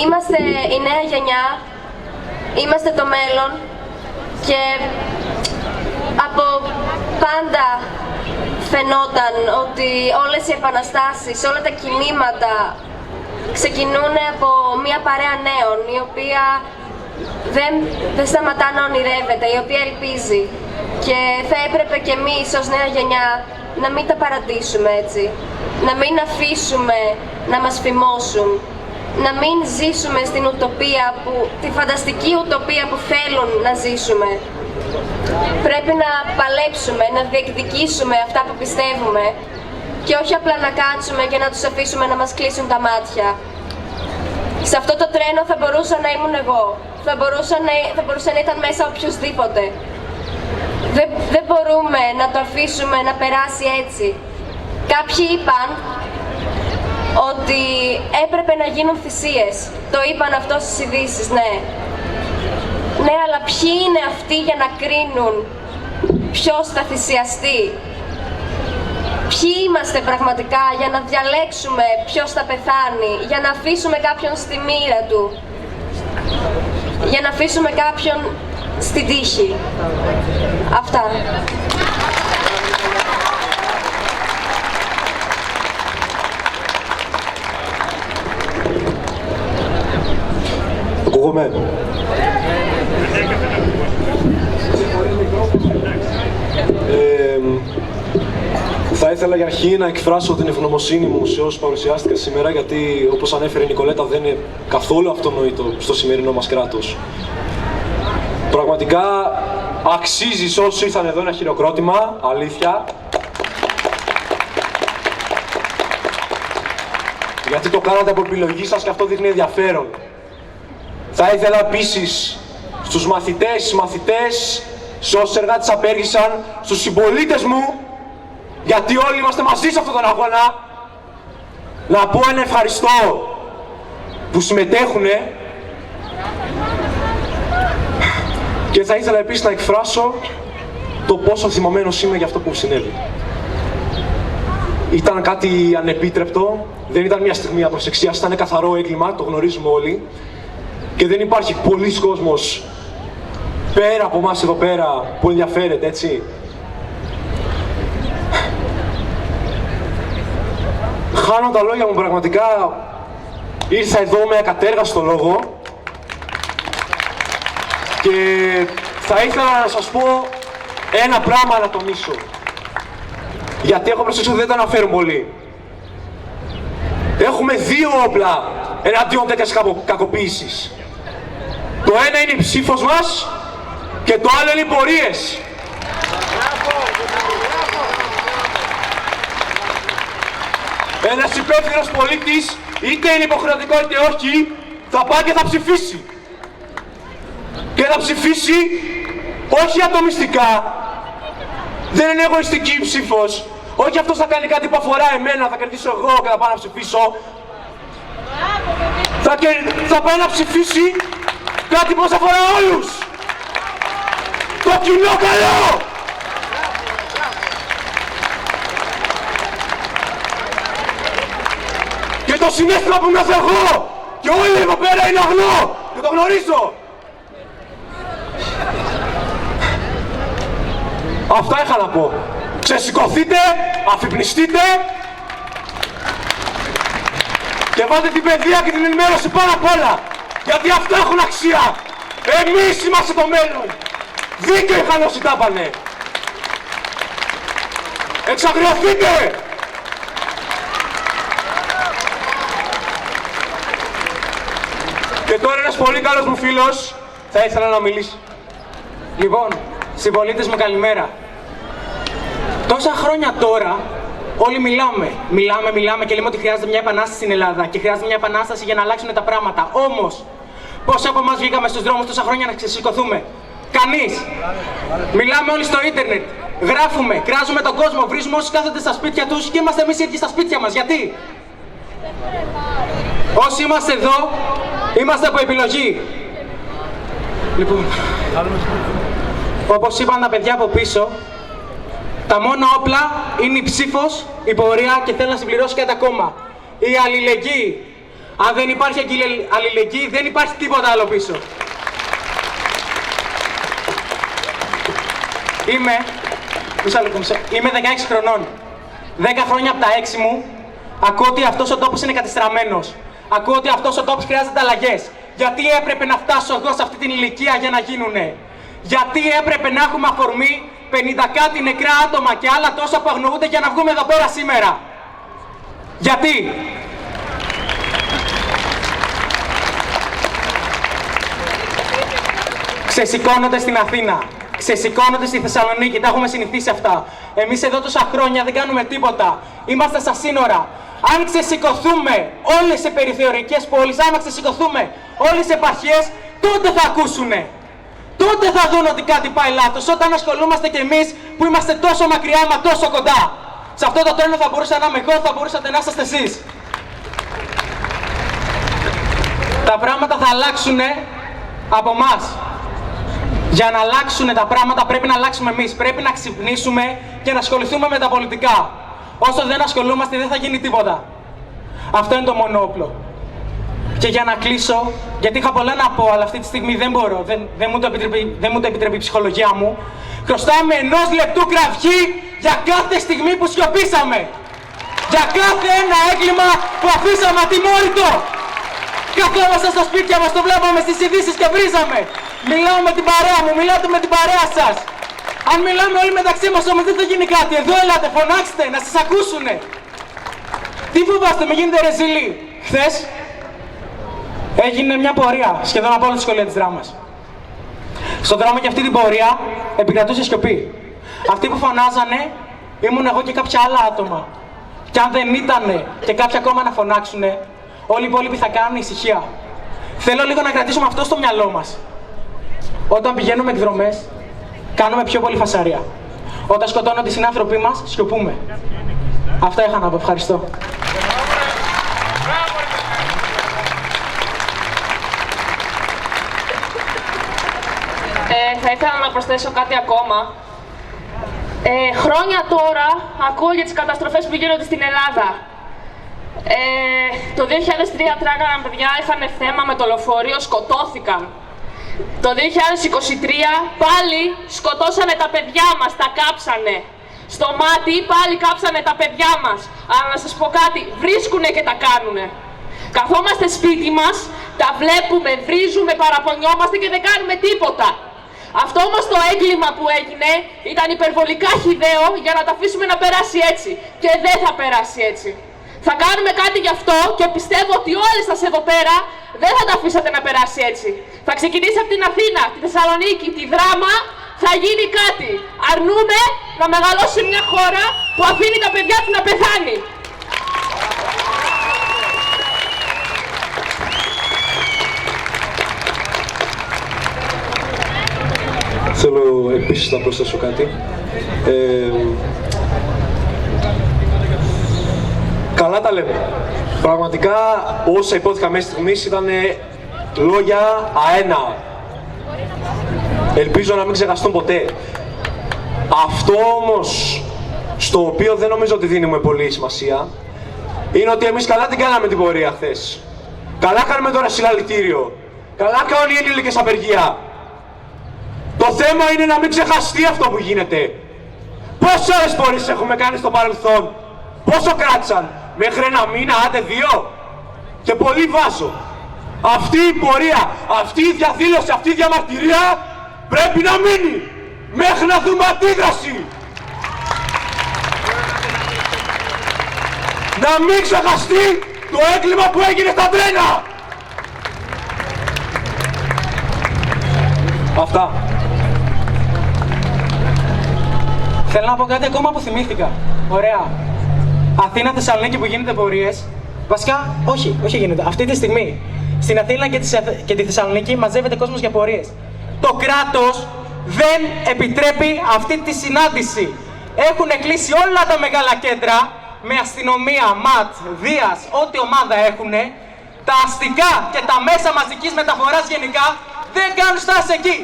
Είμαστε η νέα γενιά, είμαστε το μέλλον και από πάντα φαινόταν ότι όλες οι επαναστάσεις, όλα τα κινήματα ξεκινούν από μια παρέα νέων, η οποία δεν σταματά να ονειρεύεται, η οποία ελπίζει. Και θα έπρεπε κι εμείς ως νέα γενιά να μην τα παρατήσουμε έτσι. Να μην αφήσουμε να μας φημώσουν. Να μην ζήσουμε στην ουτοπία, τη φανταστική ουτοπία που θέλουν να ζήσουμε. Πρέπει να παλέψουμε, να διεκδικήσουμε αυτά που πιστεύουμε και όχι απλά να κάτσουμε και να τους αφήσουμε να μας κλείσουν τα μάτια. Σε αυτό το τρένο θα μπορούσα να ήμουν εγώ. Θα μπορούσε να ήταν μέσα οποιοσδήποτε. Δεν μπορούμε να το αφήσουμε να περάσει έτσι. Κάποιοι είπαν ότι έπρεπε να γίνουν θυσίες. Το είπαν αυτό στις ειδήσεις, ναι. Ναι, αλλά ποιοι είναι αυτοί για να κρίνουν ποιος θα θυσιαστεί? Ποιοι είμαστε πραγματικά για να διαλέξουμε ποιος θα πεθάνει, για να αφήσουμε κάποιον στη μοίρα του, για να αφήσουμε κάποιον στην τύχη? Αυτά. Ακούγομαι. Θα ήθελα για αρχή να εκφράσω την ευγνωμοσύνη μου σε όσους παρουσιάστηκαν σήμερα, γιατί όπως ανέφερε η Νικολέτα δεν είναι καθόλου αυτονόητο στο σημερινό μας κράτος. Πραγματικά αξίζει σε όσους ήρθαν εδώ ένα χειροκρότημα, αλήθεια. Γιατί το κάνατε από επιλογή σας και αυτό δείχνει ενδιαφέρον. Θα ήθελα επίσης στους μαθητές, σε όσους εργάτες απέργησαν, στους συμπολίτες μου, γιατί όλοι είμαστε μαζί σε αυτόν τον αγώνα, να πω ένα ευχαριστώ που συμμετέχουνε και θα ήθελα επίσης να εκφράσω το πόσο θυμωμένος είμαι για αυτό που συνέβη. Ήταν κάτι ανεπίτρεπτο, δεν ήταν μια στιγμή απροσεξίας, ήταν καθαρό έγκλημα, το γνωρίζουμε όλοι και δεν υπάρχει πολλής κόσμος πέρα από εμάς εδώ πέρα που ενδιαφέρεται, έτσι. Χάνω τα λόγια μου, πραγματικά ήρθα εδώ με ακατέργαστο λόγο και θα ήθελα να σας πω ένα πράγμα να τονίσω, γιατί έχω προσέξει ότι δεν τα αναφέρουν πολύ. Έχουμε δύο όπλα εναντίον τέτοιας κακοποίησης. Το ένα είναι η ψήφος μας και το άλλο είναι οι πορείες. Ένας υπεύθυνος πολίτης, είτε είναι υποχρεωτικό είτε όχι, θα πάει και θα ψηφίσει. Και θα ψηφίσει όχι ατομιστικά. Δεν είναι εγωιστική η ψήφος. Όχι αυτός θα κάνει κάτι που αφορά εμένα, θα κερδίσω εγώ και θα πάω να ψηφίσω. θα πάει να ψηφίσει κάτι που μας αφορά όλους. Το κοινό καλό. Και το συνέστημα που νιώθω εγώ και όλοι εδώ πέρα είναι αγνό και το γνωρίζω. Αυτά είχα να πω. Ξεσηκωθείτε, αφυπνιστείτε και βάλτε την παιδεία και την ενημέρωση πάνω απ' όλα. Γιατί αυτά έχουν αξία. Εμείς είμαστε το μέλλον. Δίκιο είχαν όσοι τα πάνε. Εξαγριωθείτε. Και τώρα ένας πολύ καλός μου φίλος θα ήθελα να μιλήσει. Λοιπόν, συμπολίτες μου καλημέρα. Τόσα χρόνια τώρα όλοι μιλάμε και λέμε ότι χρειάζεται μια επανάσταση στην Ελλάδα και χρειάζεται μια επανάσταση για να αλλάξουν τα πράγματα. Όμως, πόσοι από εμάς βγήκαμε στους δρόμους τόσα χρόνια να ξεσηκωθούμε? Κανείς. Μιλάμε όλοι στο ίντερνετ, γράφουμε, κράζουμε τον κόσμο, βρίζουμε όσοι κάθονται στα σπίτια τους και είμαστε εμείς οι ίδιοι στα σπίτια μας. Γιατί? Όσοι είμαστε εδώ, είμαστε από επιλογή. Λοιπόν, όπως είπαν τα παιδιά από πίσω, τα μόνα όπλα είναι η ψήφος, η πορεία και θέλω να συμπληρώσω κάτι ακόμα. Η αλληλεγγύη. Αν δεν υπάρχει αλληλεγγύη, δεν υπάρχει τίποτα άλλο πίσω. Είμαι 16 χρονών. 10 χρόνια από τα 6 μου ακούω ότι αυτός ο τόπος είναι κατεστραμμένος. Ακούω ότι αυτός ο τόπος χρειάζεται αλλαγές. Γιατί έπρεπε να φτάσω εγώ σε αυτή την ηλικία για να γίνουνε? Γιατί έπρεπε να έχουμε αφορμή 50 κάτι νεκρά άτομα και άλλα τόσα που αγνοούνται για να βγούμε εδώ πέρα σήμερα? Γιατί? Ξεσηκώνονται στην Αθήνα, ξεσηκώνονται στη Θεσσαλονίκη, τα έχουμε συνηθίσει αυτά. Εμείς εδώ τόσα χρόνια δεν κάνουμε τίποτα. Είμαστε στα σύνορα. Αν ξεσηκωθούμε όλες σε περιθωρικές πόλεις, αν ξεσηκωθούμε όλες σε επαρχίες, τότε θα ακούσουνε. Τότε θα δουν ότι κάτι πάει λάθος, όταν ασχολούμαστε κι εμείς που είμαστε τόσο μακριά μα τόσο κοντά. Σε αυτό το τρένο θα μπορούσα να είμαι εγώ, θα μπορούσατε να είσαστε εσείς. Τα πράγματα θα αλλάξουνε από εμάς. Για να αλλάξουνε τα πράγματα πρέπει να αλλάξουμε εμείς. Πρέπει να ξυπνήσουμε και να ασχοληθούμε με τα πολιτικά. Όσο δεν ασχολούμαστε δεν θα γίνει τίποτα. Αυτό είναι το μόνο όπλο. Και για να κλείσω, γιατί είχα πολλά να πω, αλλά αυτή τη στιγμή δεν μπορώ, δεν μου το επιτρέπει η ψυχολογία μου. Χρωστάμε 1 λεπτού κραυγή για κάθε στιγμή που σιωπήσαμε. Για κάθε ένα έγκλημα που αφήσαμε ατιμόρυτο. Καθόμαστε στα σπίτια μας, το βλέπαμε στις ειδήσεις και βρίζαμε. Μιλάω με την παρέα μου, μιλάτε με την παρέα σας. Αν μιλάμε όλοι μεταξύ μας όμως δεν θα γίνει κάτι. Εδώ έλατε, φωνάξτε, να σας ακούσουνε. Τι φοβάστε, με γίνετε ρεζιλοί? Χθες έγινε μια πορεία σχεδόν από όλα τη σχολεία της δράμας. Στον δρόμο για αυτή την πορεία επικρατούσε σιωπή. Αυτοί που φωνάζανε ήμουν εγώ και κάποια άλλα άτομα. Και αν δεν ήτανε και κάποιοι ακόμα να φωνάξουνε, όλοι οι υπόλοιποι θα κάνουν ησυχία. Θέλω λίγο να κρατήσουμε αυτό στο μυαλό μας. Όταν πηγαίνουμε εκδρομές, κάνουμε πιο πολύ φασαρία. Όταν σκοτώνονται οι συνάνθρωποι μας, σιωπούμε. Αυτά είχα να πω. Ευχαριστώ. Θα ήθελα να προσθέσω κάτι ακόμα. Χρόνια τώρα ακούω για τις καταστροφές που γίνονται στην Ελλάδα. Το 2003 τράγαναν παιδιά, είχαν θέμα με το λεωφορείο, σκοτώθηκαν. Το 2023 πάλι σκοτώσανε τα παιδιά μας, τα κάψανε. Στο μάτι πάλι κάψανε τα παιδιά μας. Αλλά να σας πω κάτι, βρίσκουνε και τα κάνουνε. Καθόμαστε σπίτι μας, τα βλέπουμε, βρίζουμε, παραπονιόμαστε και δεν κάνουμε τίποτα. Αυτό όμως το έγκλημα που έγινε ήταν υπερβολικά χυδαίο για να τα αφήσουμε να περάσει έτσι. Και δεν θα περάσει έτσι. Θα κάνουμε κάτι γι' αυτό και πιστεύω ότι όλοι σας εδώ πέρα δεν θα τα αφήσατε να περάσει έτσι. Θα ξεκινήσει από την Αθήνα, τη Θεσσαλονίκη, τη Δράμα, θα γίνει κάτι. Αρνούμε να μεγαλώσει μια χώρα που αφήνει τα παιδιά του να πεθάνει. Θέλω επίσης να προσθέσω κάτι. Καλά τα λέμε. Πραγματικά όσα υπόθηκαν μέσα στιγμής ήταν λόγια αένα. Ελπίζω να μην ξεχαστούν ποτέ. Αυτό όμως στο οποίο δεν νομίζω ότι δίνουμε πολύ σημασία είναι ότι εμείς καλά την κάναμε την πορεία χθες. Καλά κάνουμε τώρα συλλαλητήριο. Καλά κάνουν οι ενήλικες απεργία. Το θέμα είναι να μην ξεχαστεί αυτό που γίνεται. Πόσες άλλες πορείες έχουμε κάνει στο παρελθόν? Πόσο κράτησαν? Μέχρι ένα μήνα, άντε 2? Και πολύ βάζω. Αυτή η πορεία, αυτή η διαδήλωση, αυτή η διαμαρτυρία πρέπει να μείνει μέχρι να δούμε αντίδραση. Να μην ξεχαστεί το έγκλημα που έγινε στα τρένα. Αυτά. Θέλω να πω κάτι ακόμα που θυμήθηκα. Ωραία. Αθήνα-Θεσσαλονίκη που γίνεται πορείες. Βασικά, όχι γίνονται. Αυτή τη στιγμή στην Αθήνα και τη Θεσσαλονίκη μαζεύεται κόσμος για πορείες. Το κράτος δεν επιτρέπει αυτή τη συνάντηση. Έχουν κλείσει όλα τα μεγάλα κέντρα με αστυνομία, ΜΑΤ, Δίας, ό,τι ομάδα έχουνε. Τα αστικά και τα μέσα μαζικής μεταφοράς γενικά δεν κάνουν στάση εκεί.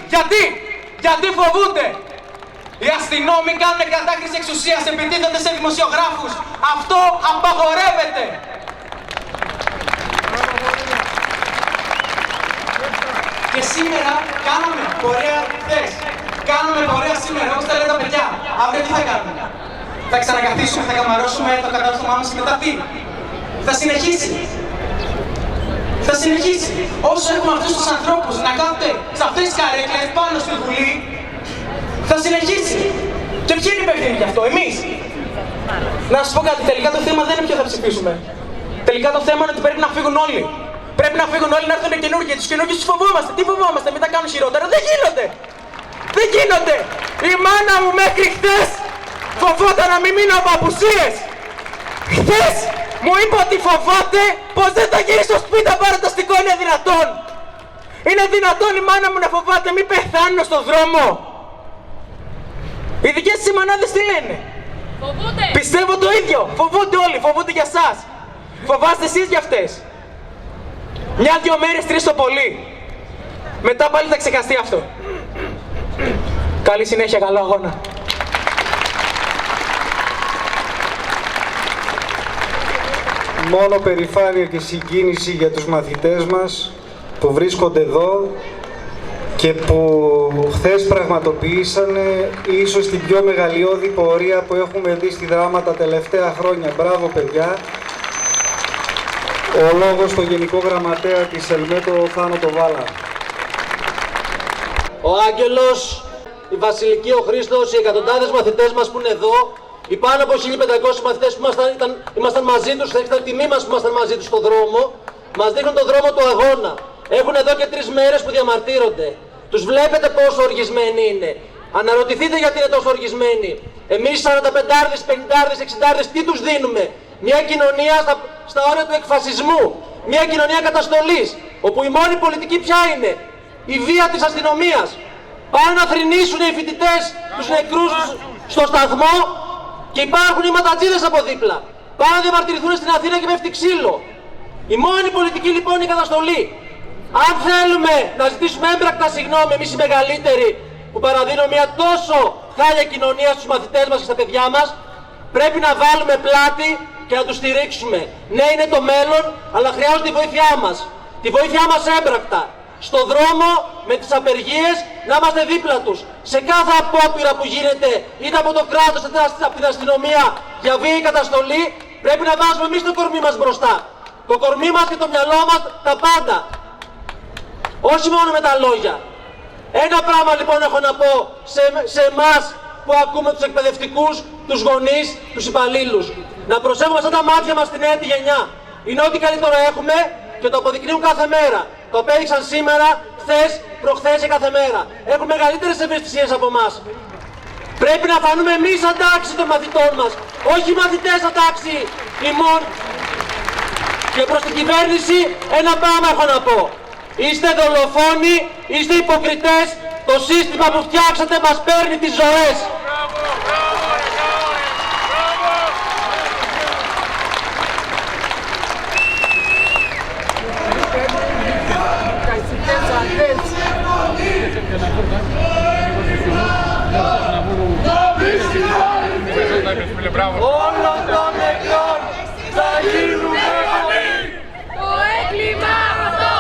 Γιατί φοβούνται. Οι αστυνόμοι κάνουν κατάκριση εξουσίας, επιτίθενται σε δημοσιογράφους. Αυτό απαγορεύεται. Και σήμερα κάναμε πορεία χθες. Κάναμε πορεία σήμερα, όπως τα λένε τα παιδιά. Αύριο τι θα κάνουμε? Θα ξανακαθίσουμε, θα καμαρώσουμε το κατάστρωμά μας και μετά τι? Θα συνεχίσει. Θα συνεχίσει. Όσο έχουμε αυτούς τους ανθρώπους να κάθονται σε αυτές τις καρέκλες πάνω στη Βουλή, θα συνεχίσει. Και ποιοι είναι υπεύθυνοι γι' αυτό? Εμείς. Να σας πω κάτι, τελικά το θέμα δεν είναι ποιο θα ψηφίσουμε. Τελικά το θέμα είναι ότι πρέπει να φύγουν όλοι. Πρέπει να φύγουν όλοι, να έρθουν καινούργιοι. Τους καινούργιους τους φοβόμαστε. Τι φοβόμαστε, μην τα κάνουν χειρότερα? Δεν γίνονται. Δεν γίνονται. Η μάνα μου μέχρι χθες φοβόταν να μην μείνω από απουσίες. Χθες μου είπε ότι φοβάται πως δεν θα γυρίσει στο σπίτι να πάρω το αστικό. Είναι δυνατόν? Είναι δυνατόν η μάνα μου να φοβάται μην πεθάνω στον δρόμο? Οι δικές της μανάδες τι λένε? Φοβούνται. Πιστεύω το ίδιο. Φοβούνται όλοι. Φοβούνται για σας. Φοβάστε εσείς για αυτές? 1-2 μέρες, 3 το πολύ. Μετά πάλι θα ξεχαστεί αυτό. Καλή συνέχεια, καλό αγώνα. Μόνο περηφάνεια και συγκίνηση για τους μαθητές μας που βρίσκονται εδώ και που χθες πραγματοποιήσανε ίσως την πιο μεγαλειώδη πορεία που έχουμε δει στη Δράμα τα τελευταία χρόνια. Μπράβο παιδιά. Ο λόγος στο Γενικό Γραμματέα της ΕΛΜΕ, Θάνο το Βάλα. Ο Άγγελος, η Βασιλική, ο Χρήστος, οι εκατοντάδες μαθητές μας που είναι εδώ, οι πάνω από 1500 μαθητές που ήμασταν μαζί τους, ήταν τιμή μας που ήμασταν μαζί τους στον δρόμο, μας δείχνουν τον δρόμο του αγώνα. Έχουν εδώ και 3 μέρες που διαμαρτύρονται. Τους βλέπετε πόσο οργισμένοι είναι. Αναρωτηθείτε γιατί είναι τόσο οργισμένοι. Εμείς 45άρδες, 50άρδες, 60άρδες τι τους δίνουμε? Μια κοινωνία στα όρια του εκφασισμού. Μια κοινωνία καταστολής. Όπου η μόνη πολιτική ποια είναι? Η βία της αστυνομίας. Πάνε να θρηνήσουν οι φοιτητές τους νεκρούς στο σταθμό και υπάρχουν οι ματατζίδες από δίπλα. Πάνε να διαμαρτυρηθούν στην Αθήνα και πέφτει ξύλο. Η μόνη πολιτική λοιπόν είναι η καταστολή. Αν θέλουμε να ζητήσουμε έμπρακτα συγγνώμη εμείς οι μεγαλύτεροι που παραδίνουμε μια τόσο χάλια κοινωνία στους μαθητές μας και στα παιδιά μας, πρέπει να βάλουμε πλάτη και να τους στηρίξουμε. Ναι, είναι το μέλλον, αλλά χρειάζονται τη βοήθειά μας. Τη βοήθειά μας έμπρακτα. Στο δρόμο, με τις απεργίες, να είμαστε δίπλα τους. Σε κάθε απόπειρα που γίνεται, είτε από το κράτος, είτε από την αστυνομία, για βίαιη καταστολή, πρέπει να βάζουμε εμείς το κορμί μας μπροστά. Το κορμί μας και το μυαλό μας, τα πάντα. Όχι μόνο με τα λόγια. Ένα πράγμα λοιπόν έχω να πω σε εμάς που ακούμε τους εκπαιδευτικούς, τους γονείς, τους υπαλλήλους. Να προσέχουμε σαν τα μάτια μας στην νέα τη γενιά. Είναι ό,τι καλύτερο έχουμε και το αποδεικνύουν κάθε μέρα. Το απέδειξαν σήμερα, χθες, προχθές και κάθε μέρα. Έχουν μεγαλύτερες ευαισθησίες από εμάς. Πρέπει να φανούμε εμείς σαν τάξη των μαθητών μας, όχι οι μαθητές σαν τάξη ημών. Και προς την κυβέρνηση ένα πράγμα έχω να πω. Είστε δολοφόνοι, είστε υποκριτές, το σύστημα που φτιάξατε μας παίρνει τις ζωές. Όλων των νεκρών θα γίνουμε φωνή. Το έγκλημα αυτό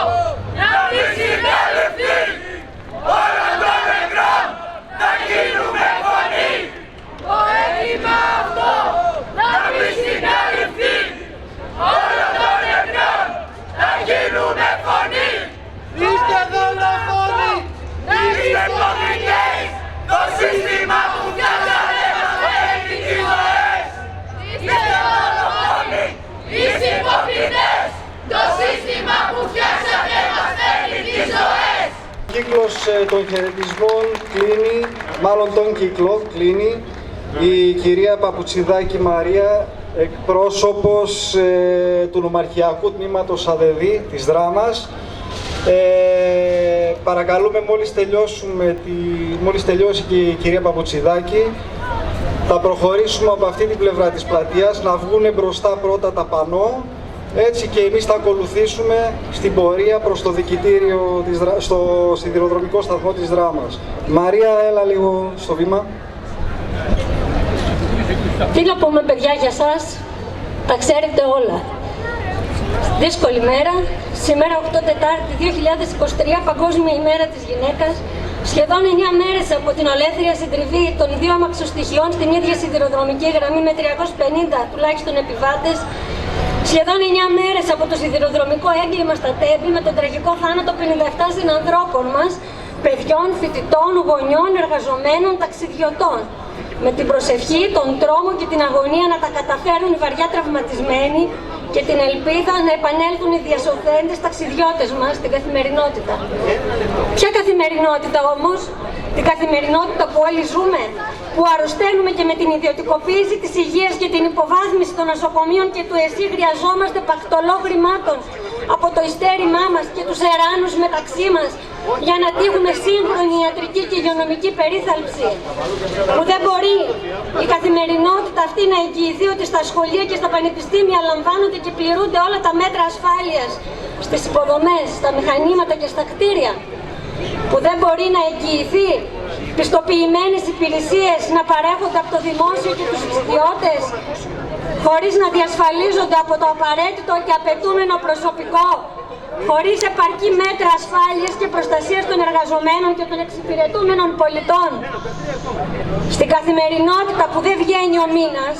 να μη συγκαλυφθεί. Όλων των νεκρών θα γίνουμε φωνή. Το έγκλημα αυτό να μη συγκαλυφθεί. Όλων των νεκρών θα γίνουμε φωνή. Είστε δολοφόνοι, είστε υποκριτές. Το σύστημα που φτιάξατε μας παίρνει τις ζωές. Είστε δολοφόνοι, είστε υποκριτές. Το σύστημα που φτιάξατε μας παίρνει τις ζωές. Ο κύκλος των χαιρετισμών κλείνει, μάλλον τον κύκλο κλείνει. Η κυρία Παπουτσιδάκη Μαρία, εκπρόσωπος του Νομαρχιακού Τμήματος ΑΔΔ της Δράμας. Παρακαλούμε μόλις τελειώσει και η κυρία Παπουτσιδάκη, θα προχωρήσουμε από αυτή την πλευρά της πλατείας, να βγουν μπροστά πρώτα τα πανό, έτσι και εμείς θα ακολουθήσουμε στην πορεία προς το δικητήριο, στο σιδηροδρομικό σταθμό της Δράμας. Μαρία, έλα λίγο στο βήμα. Τι να πούμε, παιδιά, για σας, τα ξέρετε όλα. Δύσκολη μέρα, σήμερα 8 Τετάρτη 2023, Παγκόσμια ημέρα της γυναίκας. Σχεδόν 9 μέρες από την ολέθρια συντριβή των 2 αμαξοστοιχειών στην ίδια σιδηροδρομική γραμμή με 350 τουλάχιστον επιβάτες. Σχεδόν 9 μέρες από το σιδηροδρομικό έγκλημα στα Τέμπη με τον τραγικό θάνατο 57 συνανθρώπων μας, παιδιών, φοιτητών, γονιών, εργαζομένων, ταξιδιωτών. Με την προσευχή, τον τρόμο και την αγωνία να τα καταφέρουν οι βαριά τραυματισμένοι και την ελπίδα να επανέλθουν οι διασωθέντες ταξιδιώτες μας στην καθημερινότητα. Ποια καθημερινότητα όμως? Την καθημερινότητα που όλοι ζούμε, που αρρωσταίνουμε και με την ιδιωτικοποίηση της υγείας και την υποβάθμιση των νοσοκομείων και του ΕΣΥ χρειαζόμαστε πακτολό χρημάτων από το ιστέρημά μας και τους εράνους μεταξύ μας για να τύχουμε σύγχρονη ιατρική και υγειονομική περίθαλψη. Που δεν μπορεί η καθημερινότητα αυτή να εγγυηθεί ότι στα σχολεία και στα πανεπιστήμια λαμβάνονται και πληρούνται όλα τα μέτρα ασφάλειας στις υποδομές, στα μηχανήματα και στα κτίρια. Που δεν μπορεί να εγγυηθεί πιστοποιημένες υπηρεσίες να παρέχονται από το δημόσιο και τους ιδιώτες χωρίς να διασφαλίζονται από το απαραίτητο και απαιτούμενο προσωπικό, χωρίς επαρκή μέτρα ασφάλειας και προστασίας των εργαζομένων και των εξυπηρετούμενων πολιτών. Στην καθημερινότητα που δεν βγαίνει ο μήνας,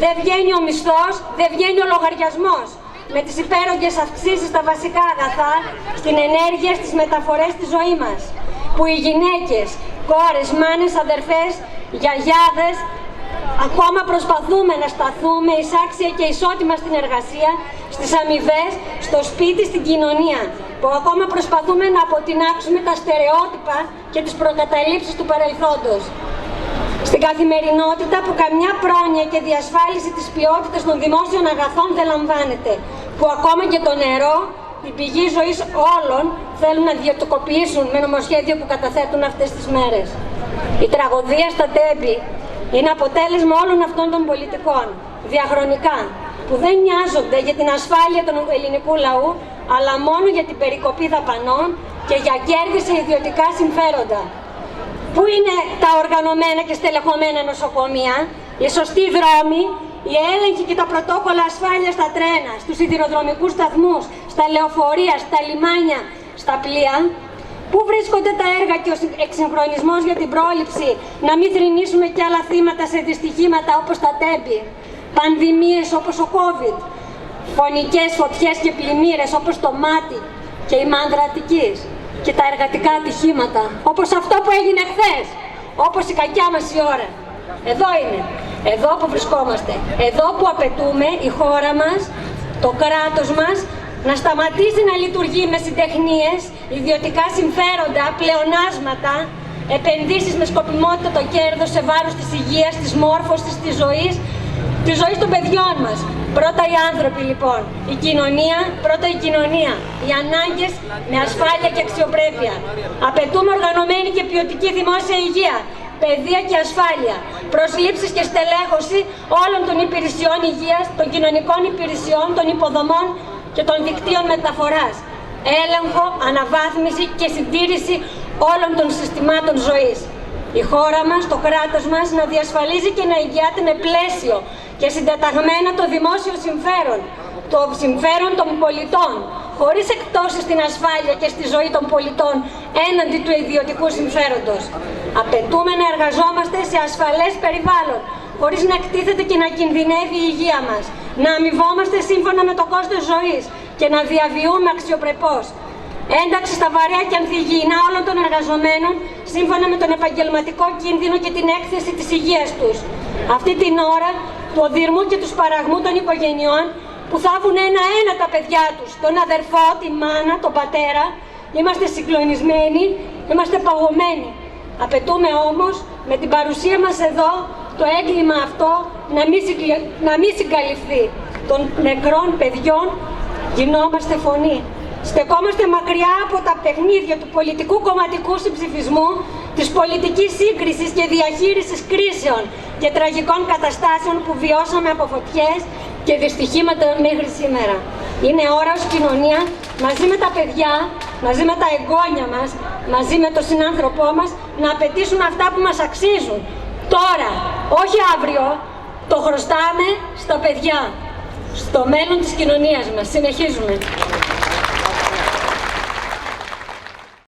δεν βγαίνει ο μισθός, δεν βγαίνει ο λογαριασμός. Με τις υπέρογγες αυξήσεις στα βασικά αγαθά, στην ενέργεια, στις μεταφορές στη ζωή μας. Που οι γυναίκες, κόρες, μάνες, αδερφές, γιαγιάδες, ακόμα προσπαθούμε να σταθούμε εισάξια και ισότιμα στην εργασία, στις αμοιβές, στο σπίτι, στην κοινωνία. Που ακόμα προσπαθούμε να αποτινάξουμε τα στερεότυπα και τις προκαταλήψεις του παρελθόντος. Στην καθημερινότητα που καμιά πρόνοια και διασφάλιση της ποιότητας των δημόσιων αγαθών δεν λαμβάνεται. Που ακόμα και το νερό, την πηγή ζωής όλων, θέλουν να ιδιωτικοποιήσουν με νομοσχέδιο που καταθέτουν αυτές τις μέρες. Η τραγωδία στα Τέμπη είναι αποτέλεσμα όλων αυτών των πολιτικών, διαχρονικά, που δεν νοιάζονται για την ασφάλεια του ελληνικού λαού, αλλά μόνο για την περικοπή δαπανών και για κέρδη σε ιδιωτικά συμφέροντα. Πού είναι τα οργανωμένα και στελεχωμένα νοσοκομεία, οι σωστοί δρόμοι, οι έλεγχοι και τα πρωτόκολλα ασφάλειας στα τρένα, στους σιδηροδρομικούς σταθμούς, στα λεωφορεία, στα λιμάνια, στα πλοία? Πού βρίσκονται τα έργα και ο εξυγχρονισμός για την πρόληψη, να μην θρηνήσουμε κι άλλα θύματα σε δυστυχήματα όπως τα Τέμπη, πανδημίες όπως ο COVID, φωνικές φωτιές και πλημμύρες όπως το Μάτι και η Μάνδρα Αττικής, και τα εργατικά ατυχήματα όπως αυτό που έγινε χθες, όπως η κακιά μας η ώρα. Εδώ είναι, εδώ που βρισκόμαστε, εδώ που απαιτούμε η χώρα μας, το κράτος μας, να σταματήσει να λειτουργεί με συντεχνίες, ιδιωτικά συμφέροντα, πλεονάσματα, επενδύσεις με σκοπιμότητα το κέρδος σε βάρος της υγείας, της μόρφωσης, της ζωής των παιδιών μας. Πρώτα οι άνθρωποι λοιπόν, η κοινωνία, πρώτα η κοινωνία, οι ανάγκες με ασφάλεια και αξιοπρέπεια. Απαιτούμε οργανωμένη και ποιοτική δημόσια υγεία, παιδεία και ασφάλεια, προσλήψεις και στελέχωση όλων των υπηρεσιών υγείας, των κοινωνικών υπηρεσιών, των υποδομών και των δικτύων μεταφοράς. Έλεγχο, αναβάθμιση και συντήρηση όλων των συστημάτων ζωής. Η χώρα μας, το κράτος μας, να διασφαλίζει και να εγγυάται με πλαίσιο και συντεταγμένα το δημόσιο συμφέρον, το συμφέρον των πολιτών, χωρίς εκπτώσεις στην ασφάλεια και στη ζωή των πολιτών έναντι του ιδιωτικού συμφέροντος. Απαιτούμε να εργαζόμαστε σε ασφαλές περιβάλλον, χωρίς να εκτίθεται και να κινδυνεύει η υγεία μας, να αμοιβόμαστε σύμφωνα με το κόστος ζωής και να διαβιούμε αξιοπρεπώς. Ένταξη στα βαρέα και ανθυγιεινά όλων των εργαζομένων σύμφωνα με τον επαγγελματικό κίνδυνο και την έκθεση της υγείας τους. Αυτή την ώρα του οδυρμού και του σπαραγμού των οικογενειών που θάβουν ένα-ένα τα παιδιά τους, τον αδερφό, τη μάνα, τον πατέρα, είμαστε συγκλονισμένοι, είμαστε παγωμένοι. Απαιτούμε όμως με την παρουσία μας εδώ το έγκλημα αυτό να μην συγκαλυφθεί. Των νεκρών παιδιών γινόμαστε φωνή. Στεκόμαστε μακριά από τα παιχνίδια του πολιτικού κομματικού συμψηφισμού, της πολιτικής σύγκρισης και διαχείρισης κρίσεων και τραγικών καταστάσεων που βιώσαμε από φωτιές και δυστυχήματα μέχρι σήμερα. Είναι ώρα ως κοινωνία, μαζί με τα παιδιά, μαζί με τα εγγόνια μας, μαζί με τον συνάνθρωπό μας, να απαιτήσουμε αυτά που μας αξίζουν. Τώρα, όχι αύριο, το χρωστάμε στα παιδιά, στο μέλλον της κοινωνίας μας. Συνεχίζουμε.